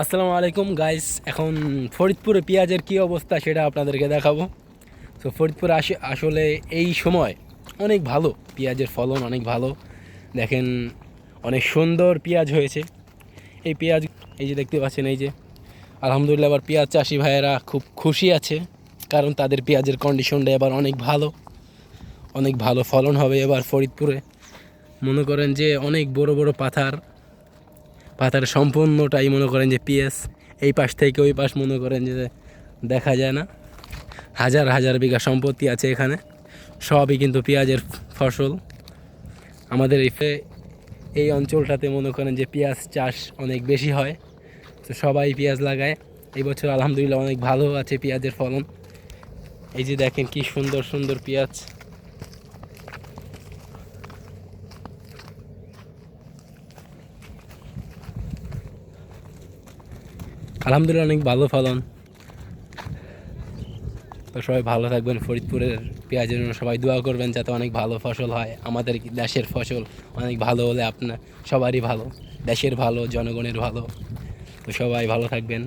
আসসালামু আলাইকুম গাইস। এখন ফরিদপুরে পেঁয়াজের কী অবস্থা সেটা আপনাদেরকে দেখাবো। তো ফরিদপুরে আসলে এই সময় অনেক ভালো, পেঁয়াজের ফলন অনেক ভালো। দেখেন, অনেক সুন্দর পেঁয়াজ হয়েছে। এই পেঁয়াজ, এই যে দেখতে পাচ্ছেন, এই যে আলহামদুলিল্লাহ, এবার পেঁয়াজ চাষি ভাইয়েরা খুব খুশি আছে, কারণ তাদের পেঁয়াজের কন্ডিশনটা এবার অনেক ভালো, অনেক ভালো ফলন হবে এবার ফরিদপুরে। মনে করেন যে অনেক বড় বড় পাথার সম্পূর্ণটাই মনে করেন যে পিএস, এই পাশ থেকে ওই পাশ মনে করেন যে দেখা যায় না। হাজার হাজার বিঘা সম্পত্তি আছে এখানে, সবই কিন্তু পেঁয়াজের ফসল। আমাদের এই অঞ্চলটাতে মনে করেন যে পেঁয়াজ চাষ অনেক বেশি হয়, তো সবাই পেঁয়াজ লাগায়। এই বছর আলহামদুলিল্লাহ অনেক ভালো আছে পেঁয়াজের ফলন। এই যে দেখেন কি সুন্দর সুন্দর পেঁয়াজ। আলহামদুলিল্লাহ অনেক ভালো ফলন। তো সবাই ভালো থাকবেন। ফরিদপুরের পেঁয়াজের জন্য সবাই দোয়া করবেন যাতে অনেক ভালো ফসল হয়। আমাদের দেশের ফসল অনেক ভালো হলে আপনার সবারই ভালো, দেশের ভালো, জনগণের ভালো। তো সবাই ভালো থাকবেন।